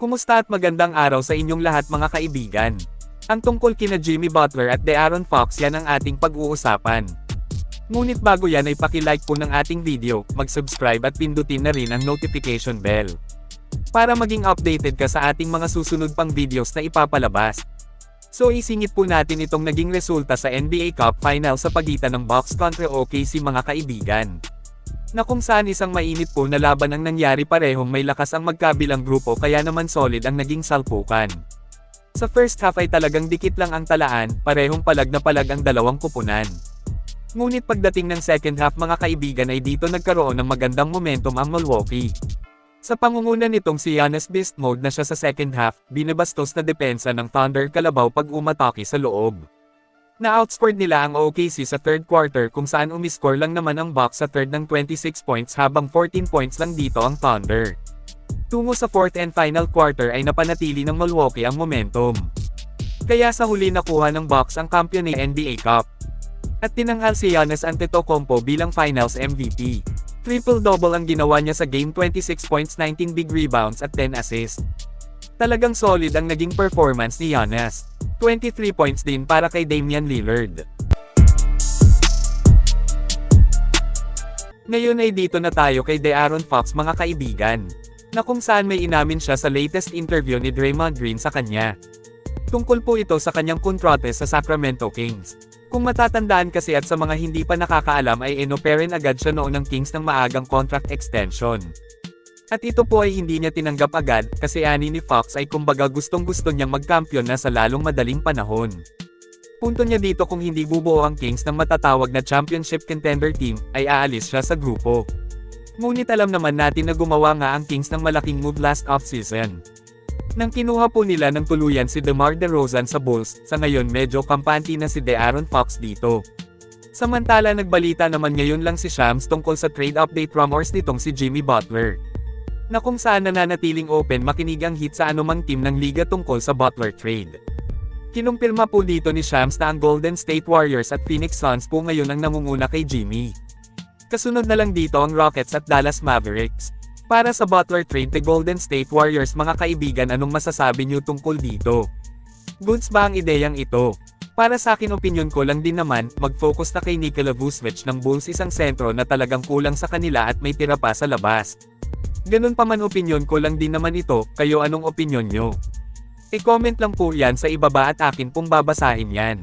Kumusta at magandang araw sa inyong lahat mga kaibigan. Ang tungkol kina Jimmy Butler at De'Aaron Fox yan ang ating pag-uusapan. Ngunit bago yan ay paki-like po ng ating video, mag-subscribe at pindutin na rin ang notification bell. Para maging updated ka sa ating mga susunod pang videos na ipapalabas. So isingit po natin itong naging resulta sa NBA Cup Final sa pagitan ng Bucks kontra OKC mga kaibigan. Na kung saan isang mainit po na laban ang nangyari, parehong may lakas ang magkabilang grupo kaya naman solid ang naging salpukan. Sa first half ay talagang dikit lang ang talaan, parehong palag na palag ang dalawang kupunan. Ngunit pagdating ng second half mga kaibigan ay dito nagkaroon ng magandang momentum ang Milwaukee. Sa pangunguna nitong si Giannis beast mode na siya sa second half, binabastos na depensa ng Thunder kalabaw pag umatake sa loob. Na-outscored nila ang OKC sa third quarter kung saan umiscore lang naman ang Bucks sa third ng 26 points habang 14 points lang dito ang Thunder. Tungo sa fourth and final quarter ay napanatili ng Milwaukee ang momentum. Kaya sa huli nakuha ng Bucks ang kampiyon ng NBA Cup. At tinanghal si Giannis Antetokounmpo bilang Finals MVP. Triple-double ang ginawa niya sa game, 26 points, 19 big rebounds at 10 assists. Talagang solid ang naging performance ni Giannis. 23 points din para kay Damian Lillard. Ngayon ay dito na tayo kay De'Aaron Fox mga kaibigan. Na kung saan may inamin siya sa latest interview ni Draymond Green sa kanya. Tungkol po ito sa kanyang kontrata sa Sacramento Kings. Kung matatandaan kasi at sa mga hindi pa nakakaalam ay inoperin agad siya noon ng Kings ng maagang contract extension. At ito po ay hindi niya tinanggap agad, kasi ani ni Fox ay kumbaga gustong-gusto niyang magkampiyon na sa lalong madaling panahon. Punto niya dito, kung hindi bubuo ang Kings ng matatawag na championship contender team, ay aalis siya sa grupo. Ngunit alam naman natin na gumawa nga ang Kings ng malaking move last offseason. Nang kinuha po nila ng tuluyan si DeMar DeRozan sa Bulls, sa ngayon medyo kampante na si De'Aaron Fox dito. Samantala nagbalita naman ngayon lang si Shams tungkol sa trade update rumors nitong si Jimmy Butler. Na kung saan nananatiling open makinig ang Heat sa anumang team ng liga tungkol sa Butler trade. Kinumpirma po dito ni Shams na ang Golden State Warriors at Phoenix Suns po ngayon ang nangunguna kay Jimmy. Kasunod na lang dito ang Rockets at Dallas Mavericks. Para sa Butler trade kay Golden State Warriors mga kaibigan, anong masasabi niyo tungkol dito? Goods ba ang ideyang ito? Para sa akin, opinion ko lang din naman, mag-focus na kay Nikola Vucevic ng Bulls, isang sentro na talagang kulang sa kanila at may tira pa sa labas. Ganun pa man, opinion ko lang din naman ito, kayo anong opinion nyo? I-comment lang po yan sa ibaba at akin pong babasahin yan.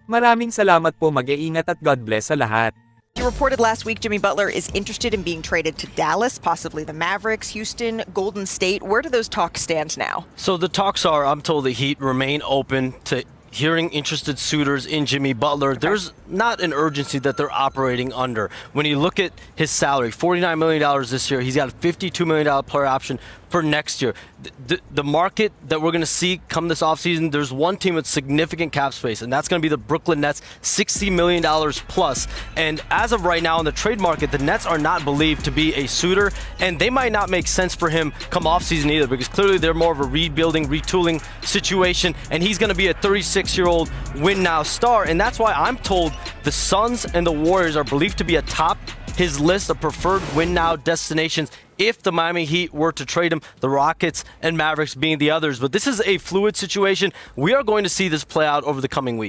Maraming salamat po, mag-iingat at God bless sa lahat. You reported last week Jimmy Butler is interested in being traded to Dallas, possibly the Mavericks, Houston, Golden State. Where do those talks stand now? So the talks are, I'm told the Heat remain open to hearing interested suitors in Jimmy Butler. There's not an urgency that they're operating under. When you look at his salary, $49 million this year, he's got a $52 million player option for next year. The market that we're going to see come this offseason, there's one team with significant cap space, and that's going to be the Brooklyn Nets, $60 million plus. And as of right now in the trade market, the Nets are not believed to be a suitor, and they might not make sense for him come offseason either, because clearly they're more of a rebuilding, retooling situation, and he's going to be a 36-year-old win-now star, and that's why I'm told the Suns and the Warriors are believed to be atop his list of preferred win-now destinations if the Miami Heat were to trade him, the Rockets and Mavericks being the others. But this is a fluid situation. We are going to see this play out over the coming weeks.